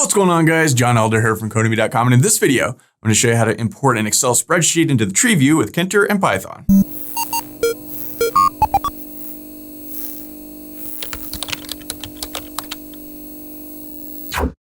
What's going on, guys? John Elder here from Treeview.com, and in this video, I'm going to show you how to import an Excel spreadsheet into the Treeview with Tkinter and Python.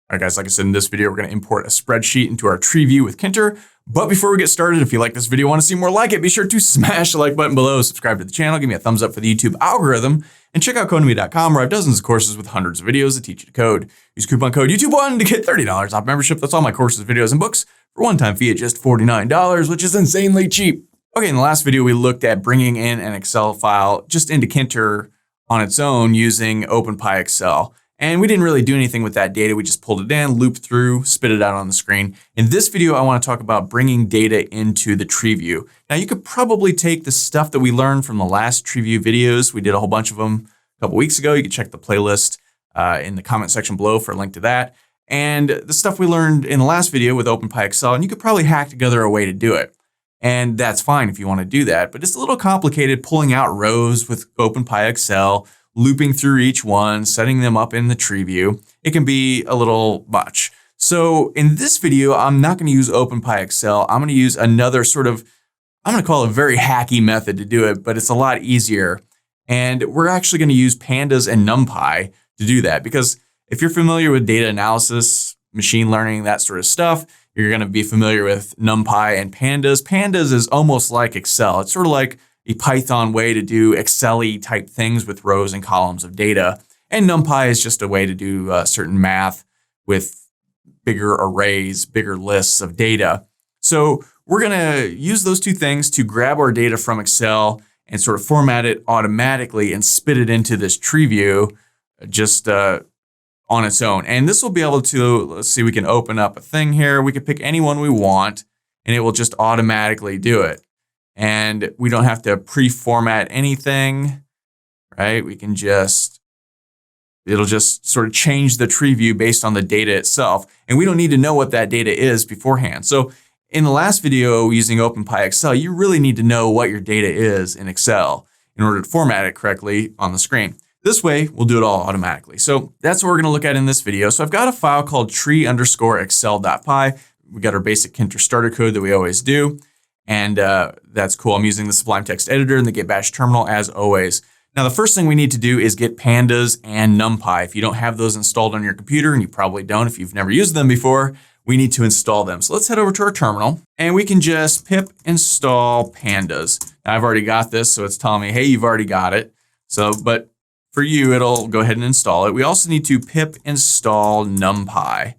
All right, guys, like I said, in this video, we're going to import a spreadsheet into our Treeview with Tkinter. But before we get started, if you like this video, want to see more like it, be sure to smash the like button below, subscribe to the channel, give me a thumbs up for the YouTube algorithm, and check out Treeview.com, where I have dozens of courses with hundreds of videos that teach you to code. Use coupon code YouTube1 to get $30 off membership. That's all my courses, videos, and books for one-time fee at just $49, which is insanely cheap. Okay, in the last video, we looked at bringing in an Excel file just into Tkinter on its own using OpenPyXL. And we didn't really do anything with that data. We just pulled it in, looped through, spit it out on the screen. In this video, I want to talk about bringing data into the Treeview. Now, you could probably take the stuff that we learned from the last Treeview videos. We did a whole bunch of them a couple weeks ago. You can check the playlist in the comment section below for a link to that. And the stuff we learned in the last video with OpenPyXL, and you could probably hack together a way to do it. And that's fine if you want to do that. But it's a little complicated pulling out rows with OpenPyXL, looping through each one, setting them up in the Treeview. It can be a little much. So in this video, I'm not going to use OpenPyXL. I'm going to use another sort of, I'm going to call it a very hacky method to do it, but it's a lot easier. And we're actually going to use Pandas and Numpy to do that, because if you're familiar with data analysis, machine learning, that sort of stuff, you're going to be familiar with Numpy and Pandas. Pandas is almost like Excel. It's sort of like a Python way to do Excel-y type things with rows and columns of data. And Numpy is just a way to do certain math with bigger arrays, bigger lists of data. So we're going to use those two things to grab our data from Excel and sort of format it automatically and spit it into this Treeview just on its own. And this will be able to, let's see, we can open up a thing here. We can pick any one we want, and it will just automatically do it. And we don't have to pre-format anything, right? We can just, it'll just sort of change the Treeview based on the data itself. And we don't need to know what that data is beforehand. So in the last video using OpenPyXL, you really need to know what your data is in Excel in order to format it correctly on the screen. This way, we'll do it all automatically. So that's what we're gonna look at in this video. So I've got a file called tree_excel.py. We got our basic Tkinter starter code that we always do. And that's cool. I'm using the Sublime Text Editor and the Git Bash terminal as always. Now, the first thing we need to do is get Pandas and Numpy. If you don't have those installed on your computer, and you probably don't if you've never used them before, we need to install them. So let's head over to our terminal, and we can just pip install Pandas. Now, I've already got this, so it's telling me, hey, you've already got it. So, but for you, it'll go ahead and install it. We also need to pip install Numpy,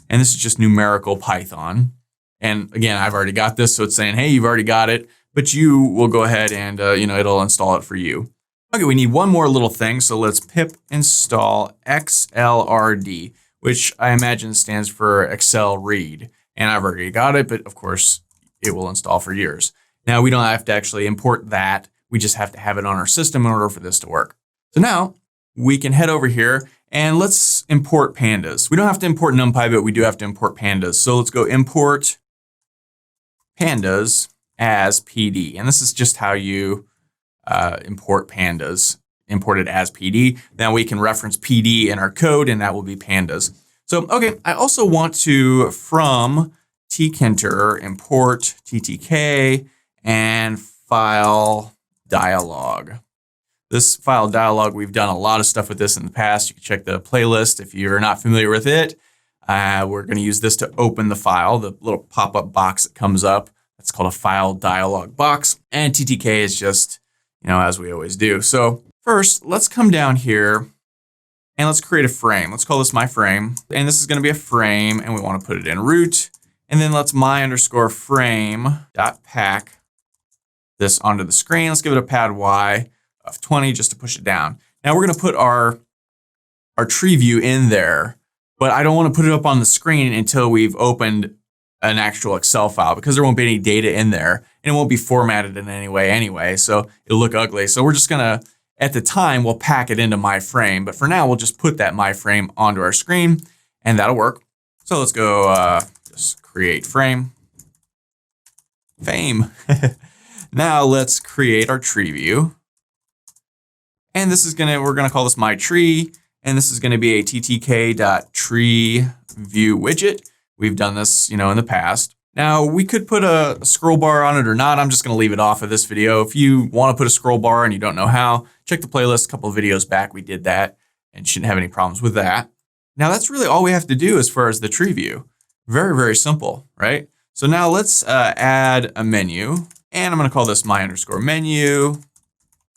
and this is just numerical Python. And again, I've already got this, so it's saying, hey, you've already got it, but you will go ahead and, it'll install it for you. Okay, we need one more little thing. So let's pip install xlrd, which I imagine stands for Excel read. And I've already got it, but of course it will install for yours. Now we don't have to actually import that. We just have to have it on our system in order for this to work. So now we can head over here and let's import Pandas. We don't have to import Numpy, but we do have to import Pandas. So let's go import Pandas as PD. And this is just how you import Pandas, import it as PD. Then we can reference PD in our code, and that will be Pandas. So, okay, I also want to, from Tkinter, import TTK and file dialog. This file dialog, we've done a lot of stuff with this in the past. You can check the playlist if you're not familiar with it. We're going to use this to open the file, the little pop-up box that comes up. That's called a file dialog box. And TTK is just, as we always do. So first, let's come down here and let's create a frame. Let's call this my frame. And this is going to be a frame, and we want to put it in root. And then let's my_frame.pack this onto the screen. Let's give it a pad Y of 20 just to push it down. Now we're going to put our Treeview in there, but I don't want to put it up on the screen until we've opened an actual Excel file, because there won't be any data in there and it won't be formatted in any way anyway. So it'll look ugly. So we're just going to, at the time, we'll pack it into my frame. But for now, we'll just put that my frame onto our screen and that'll work. So let's go just create frame. Fame. Now let's create our Treeview. And this is we're gonna call this my tree. And this is going to be a ttk.treeview widget. We've done this, in the past. Now we could put a scroll bar on it or not. I'm just going to leave it off of this video. If you want to put a scroll bar and you don't know how, check the playlist. A couple of videos back, we did that and shouldn't have any problems with that. Now that's really all we have to do as far as the tree view. Very, very simple, right? So now let's add a menu, and I'm going to call this my_menu.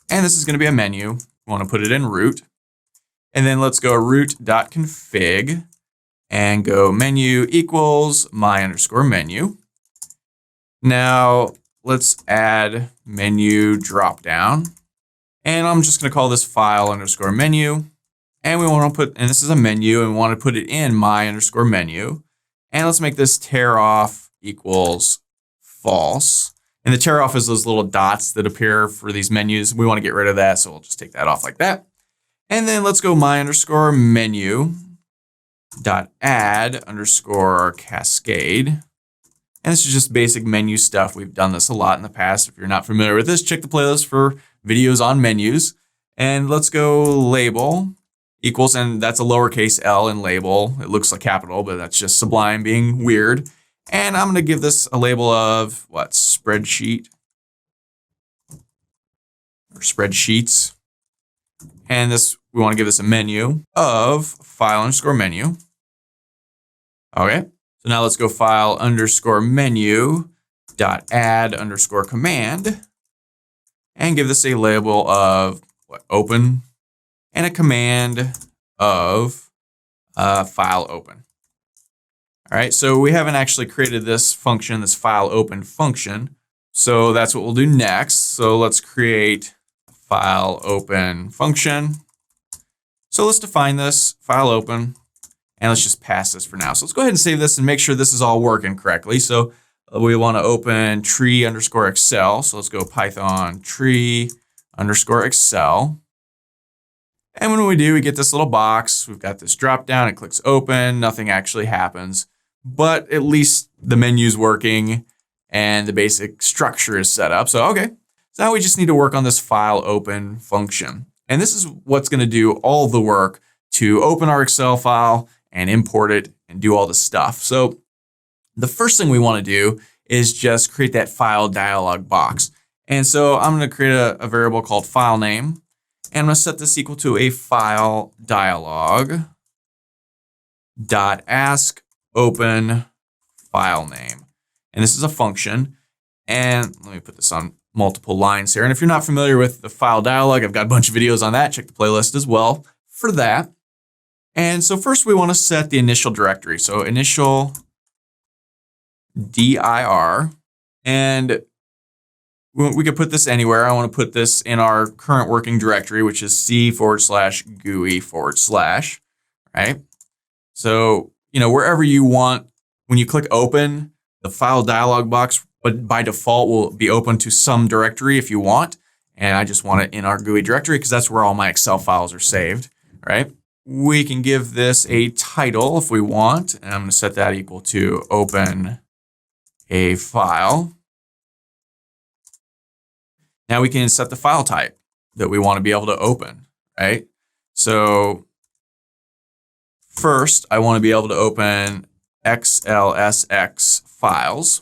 And this is going to be a menu. We want to put it in root. And then let's go root.config and go menu equals my_menu. Now let's add menu dropdown. And I'm just going to call this file_menu. And we want to put, and this is a menu, and we want to put it in my_menu. And let's make this tear off equals false. And the tear off is those little dots that appear for these menus. We want to get rid of that, so we'll just take that off like that. And then let's go my_menu dot add_cascade. And this is just basic menu stuff. We've done this a lot in the past. If you're not familiar with this, check the playlist for videos on menus. And let's go label equals, and that's a lowercase l in label. It looks like capital, but that's just Sublime being weird. And I'm going to give this a label of what? Spreadsheet or spreadsheets. And this, we want to give this a menu of file_menu. Okay. So now let's go file_menu dot add_command and give this a label of what? Open, and a command of file open. All right, so we haven't actually created this function, this file open function. So that's what we'll do next. So let's create a file open function. So let's define this file open, and let's just pass this for now. So let's go ahead and save this and make sure this is all working correctly. So we want to open tree_excel. So let's go Python tree_excel. And when we do, we get this little box. We've got this drop down. It clicks open. Nothing actually happens. But at least the menu's working and the basic structure is set up. So, okay. So now we just need to work on this file open function. And this is what's going to do all the work to open our Excel file and import it and do all the stuff. So the first thing we want to do is just create that file dialog box. And so I'm going to create a variable called file name. And I'm going to set this equal to a file dialog dot ask open file name. And this is a function. And let me put this on multiple lines here. And if you're not familiar with the file dialog, I've got a bunch of videos on that. Check the playlist as well for that. And so first we want to set the initial directory. So initial dir, and we could put this anywhere. I want to put this in our current working directory, which is c/GUI/, right? So, wherever you want, when you click open, the file dialog box, but by default will be open to some directory if you want. And I just want it in our GUI directory because that's where all my Excel files are saved, right? We can give this a title if we want. And I'm going to set that equal to open a file. Now we can set the file type that we want to be able to open, right? So first, I want to be able to open xlsx files.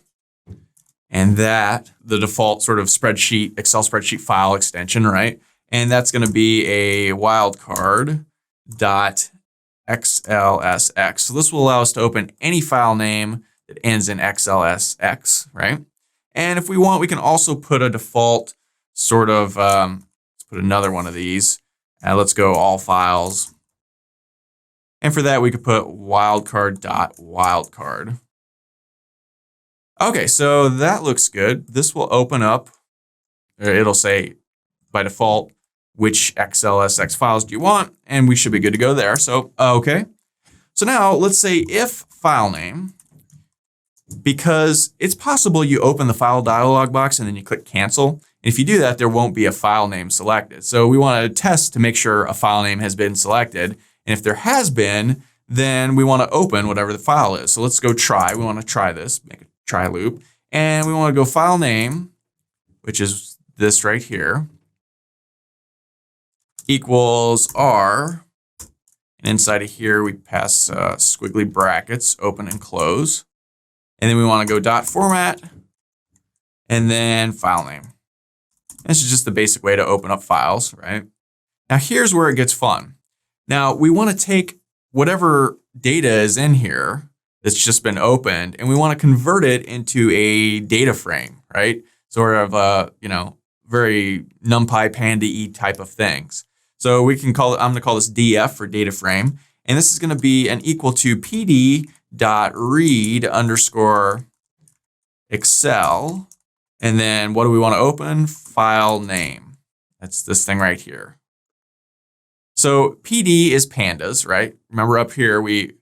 And that, the default sort of spreadsheet, Excel spreadsheet file extension, right? And that's going to be a wildcard.xlsx. So this will allow us to open any file name that ends in xlsx, right? And if we want, we can also put a default sort of, let's put another one of these. Let's go all files. And for that, we could put wildcard.wildcard. Okay, so that looks good. This will open up, or it'll say by default, which xlsx files do you want? And we should be good to go there. So, okay. So now let's say if file name, because it's possible you open the file dialog box and then you click cancel. And if you do that, there won't be a file name selected. So we want to test to make sure a file name has been selected. And if there has been, then we want to open whatever the file is. So let's go try. We want to try this, make a try loop. And we want to go file name, which is this right here, equals R. And inside of here, we pass squiggly brackets, open and close. And then we want to go dot format and then file name. This is just the basic way to open up files, right? Now here's where it gets fun. Now we want to take whatever data is in here that's just been opened, and we want to convert it into a data frame, right? Sort of very NumPy Panda-y type of things. So we can call it, I'm going to call this df for data frame, and this is going to be an equal to pd.read_excel, and then what do we want to open? File name. That's this thing right here. So PD is pandas, right? Remember up here we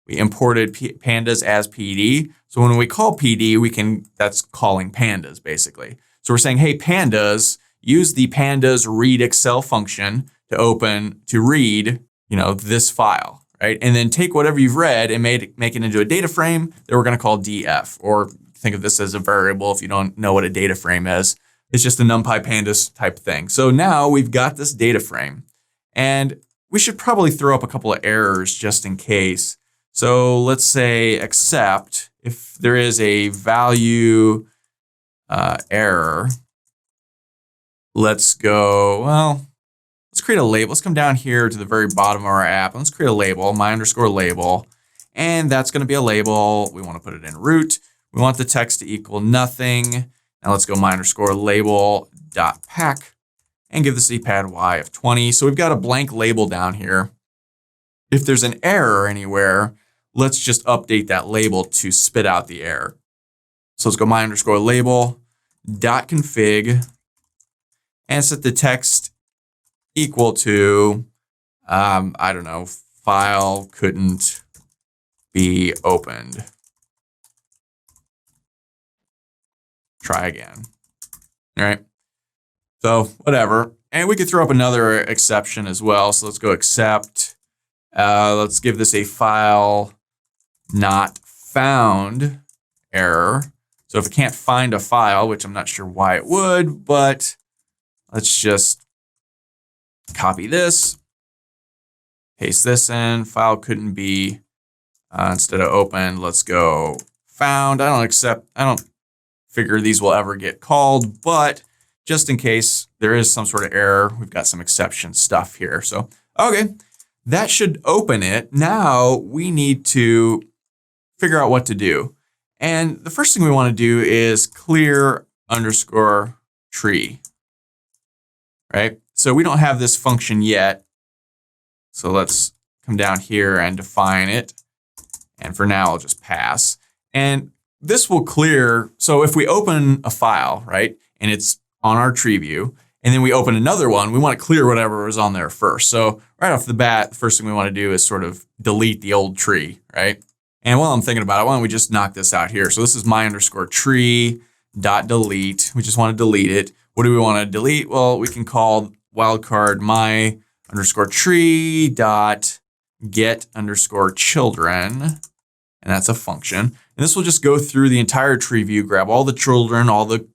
imported pandas as PD. So when we call PD, that's calling pandas basically. So we're saying, hey, pandas, use the pandas read Excel function to read, this file, right? And then take whatever you've read and make it into a data frame that we're going to call df, or think of this as a variable if you don't know what a data frame is. It's just a NumPy pandas type thing. So now we've got this data frame, and we should probably throw up a couple of errors just in case. So let's say except if there is a value error, let's create a label. Let's come down here to the very bottom of our app. Let's create a label, my_label. And that's going to be a label. We want to put it in root. We want the text to equal nothing. Now let's go my_label.pack and give this epad y of 20. So we've got a blank label down here. If there's an error anywhere, let's just update that label to spit out the error. So let's go my_label.config and set the text equal to, file couldn't be opened. Try again. All right. So whatever. And we could throw up another exception as well. So let's go except. Let's give this a file not found error. So if it can't find a file, which I'm not sure why it would, but let's just copy this, paste this in, file couldn't be, instead of open, let's go found. I don't figure these will ever get called, but just in case there is some sort of error, we've got some exception stuff here. So, okay, that should open it. Now we need to figure out what to do. And the first thing we want to do is clear_tree, right? So we don't have this function yet. So let's come down here and define it. And for now, I'll just pass. And this will clear. So if we open a file, right, and it's on our Treeview, and then we open another one, we want to clear whatever was on there first. So right off the bat, the first thing we want to do is sort of delete the old tree, right? And while I'm thinking about it, why don't we just knock this out here? So this is my_tree.delete. We just want to delete it. What do we want to delete? Well, we can call wildcard my_tree.get_children. And that's a function. And this will just go through the entire tree view, grab all the children, all the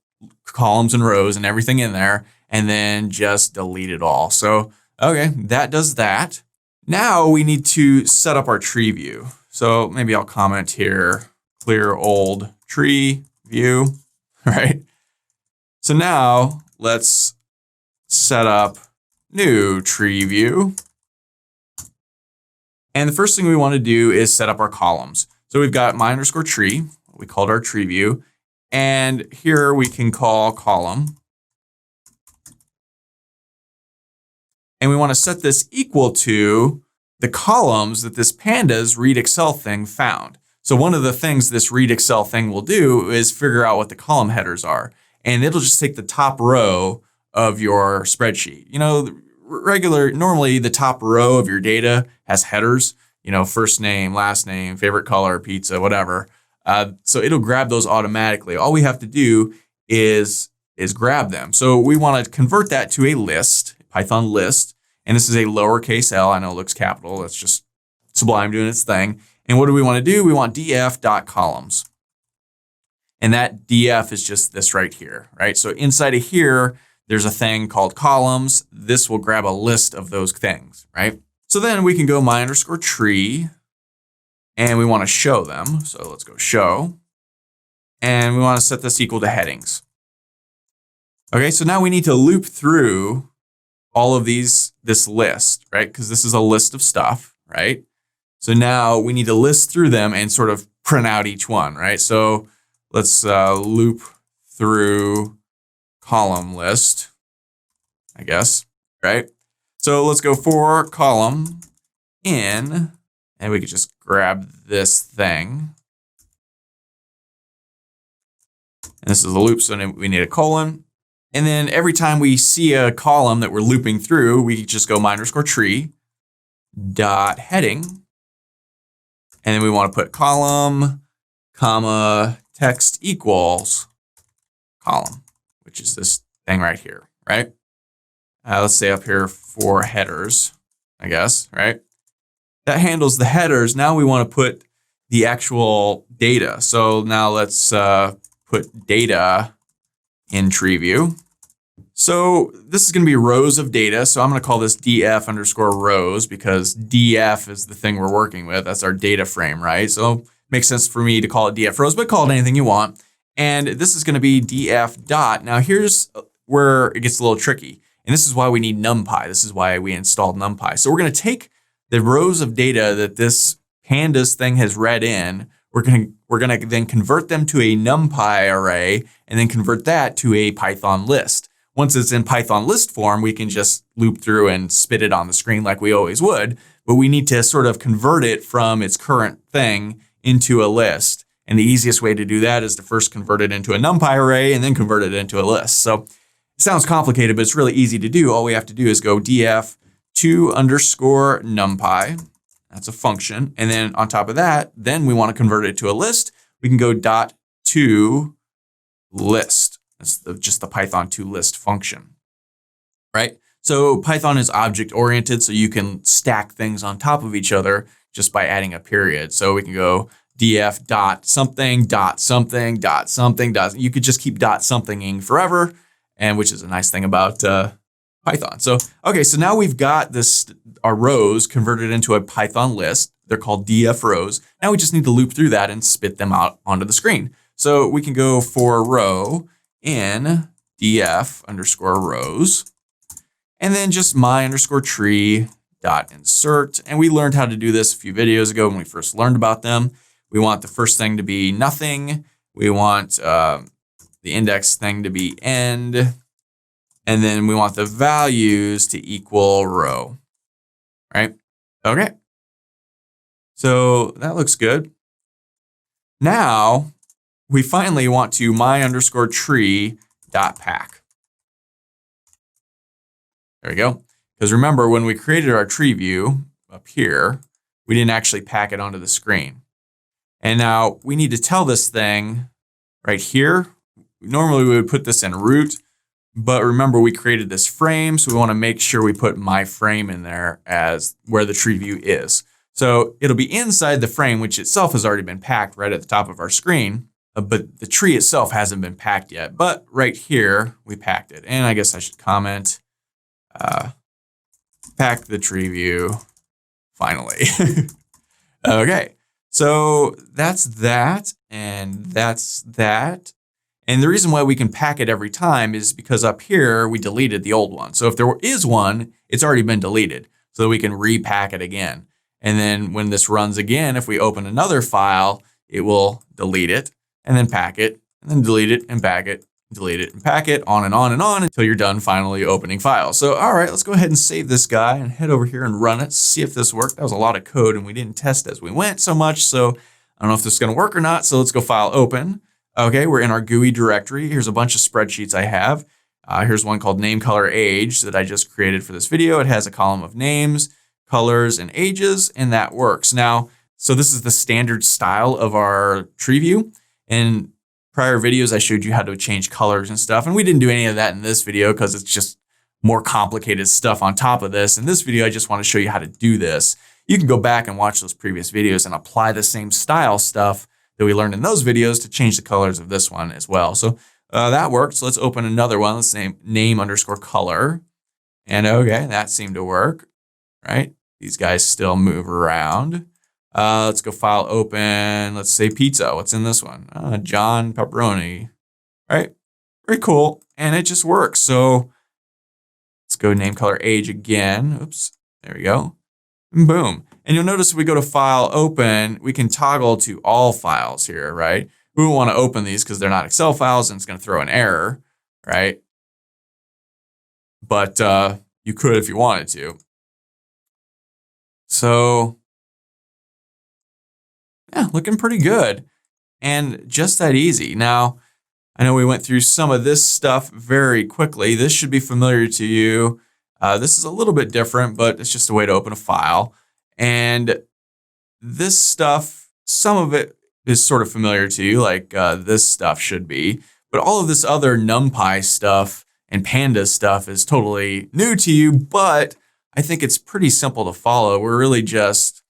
columns and rows and everything in there, and then just delete it all. So, okay, that does that. Now we need to set up our tree view. So maybe I'll comment here, clear old tree view, right? So now let's set up new tree view. And the first thing we want to do is set up our columns. So we've got my_tree, we called our tree view, and here we can call column. And we want to set this equal to the columns that this pandas read Excel thing found. So one of the things this read Excel thing will do is figure out what the column headers are. And it'll just take the top row of your spreadsheet. Normally the top row of your data has headers, first name, last name, favorite color, pizza, whatever. So it'll grab those automatically. All we have to do is grab them. So we want to convert that to a list, Python list. And this is a lowercase l. I know it looks capital. That's just Sublime doing its thing. And what do we want to do? We want df.columns. And that df is just this right here, right? So inside of here, there's a thing called columns. This will grab a list of those things, right? So then we can go my underscore tree, and we want to show them. So let's go show, and we want to set this equal to headings. Okay, so now we need to loop through all of this list, right? Because this is a list of stuff, right? So now we need to list through them and sort of print out each one, right? So let's loop through column list, I guess, right? So let's go for column in, and we could just grab this thing. And this is a loop, so we need a colon. And then every time we see a column that we're looping through, we just go my underscore tree dot heading. And then we want to put column, comma, text equals column, which is this thing right here, right? Let's say up here for headers, I guess, right? That handles the headers. Now we want to put the actual data. So now let's put data in Treeview. So this is going to be rows of data. So I'm going to call this df underscore rows because df is the thing we're working with. That's our data frame, right? So it makes sense for me to call it df rows, but call it anything you want. And this is going to be df dot. Now here's where it gets a little tricky. And this is why we need NumPy. This is why we installed NumPy. So we're going to take the rows of data that this pandas thing has read in. We're going to then convert them to a NumPy array and then convert that to a Python list. Once it's in Python list form, we can just loop through and spit it on the screen like we always would. But we need to sort of convert it from its current thing into a list. And the easiest way to do that is to first convert it into a NumPy array and then convert it into a list. So it sounds complicated, but it's really easy to do. All we have to do is go df to underscore NumPy. That's a function. And then on top of that, then we want to convert it to a list. We can go dot to list. That's just the Python to list function, right? So Python is object oriented, so you can stack things on top of each other just by adding a period. So we can go df dot something dot something dot something dot. You could just keep dot somethinging forever, and which is a nice thing about Python. So, okay, so now we've got our rows converted into a Python list. They're called df rows. Now we just need to loop through that and spit them out onto the screen. So we can go for row in df underscore rows, and then just my underscore tree dot insert. And we learned how to do this a few videos ago when we first learned about them. We want the first thing to be nothing. We want the index thing to be end. And then we want the values to equal row, right? Okay. So that looks good. Now we finally want to my underscore tree dot pack. There we go. Because remember, when we created our tree view up here, we didn't actually pack it onto the screen. And now we need to tell this thing right here. Normally we would put this in root, but remember we created this frame, so we want to make sure we put my frame in there as where the tree view is. So it'll be inside the frame, which itself has already been packed right at the top of our screen, but the tree itself hasn't been packed yet. But right here, we packed it. And I guess I should comment, pack the tree view finally. Okay, so that's that, and that's that. And the reason why we can pack it every time is because up here, we deleted the old one. So if there is one, it's already been deleted, so that we can repack it again. And then when this runs again, if we open another file, it will delete it and then pack it and then delete it and pack it, delete it and pack it, on and on and on until you're done finally opening files. So, all right, let's go ahead and save this guy and head over here and run it, see if this worked. That was a lot of code and we didn't test as we went so much. So I don't know if this is gonna work or not. So let's go file open. Okay, we're in our GUI directory. Here's a bunch of spreadsheets I have. Here's one called name, color, age that I just created for this video. It has a column of names, colors, and ages, and that works. Now, so this is the standard style of our tree view. In prior videos, I showed you how to change colors and stuff, and we didn't do any of that in this video because it's just more complicated stuff on top of this. In this video, I just want to show you how to do this. You can go back and watch those previous videos and apply the same style stuff that we learned in those videos to change the colors of this one as well. So that worked. So let's open another one. Let's name underscore color. And okay, that seemed to work, right? These guys still move around. Let's go file open. Let's say pizza. What's in this one? John pepperoni. All right, very cool. And it just works. So let's go name, color, age again. Oops, there we go. And boom. And you'll notice if we go to file open, we can toggle to all files here, right? We won't want to open these because they're not Excel files and it's going to throw an error, right? But you could if you wanted to. So yeah, looking pretty good and just that easy. Now, I know we went through some of this stuff very quickly. This should be familiar to you. This is a little bit different, but it's just a way to open a file. And this stuff, some of it is sort of familiar to you, like this stuff should be. But all of this other NumPy stuff and Pandas stuff is totally new to you, but I think it's pretty simple to follow. We're really just,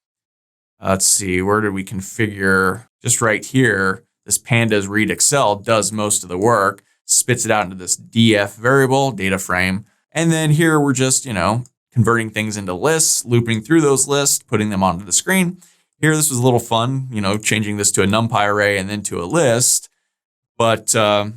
let's see, where did we configure? Just right here, this Pandas read Excel does most of the work, spits it out into this df variable, data frame. And then here we're just, converting things into lists, looping through those lists, putting them onto the screen. Here, this was a little fun, changing this to a NumPy array and then to a list. But yeah,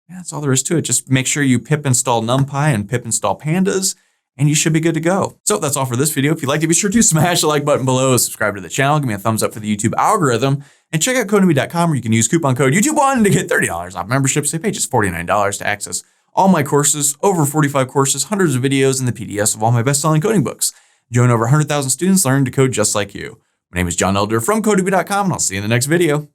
that's all there is to it. Just make sure you pip install NumPy and pip install Pandas, and you should be good to go. So that's all for this video. If you liked it, be sure to smash the like button below, subscribe to the channel, give me a thumbs up for the YouTube algorithm, and check out codemy.com where you can use coupon code YouTube1 to get $30 off memberships. They pay just $49 to access all my courses, over 45 courses, hundreds of videos, and the PDFs of all my best-selling coding books. Join over 100,000 students learning to code just like you. My name is John Elder from codemy.com, and I'll see you in the next video.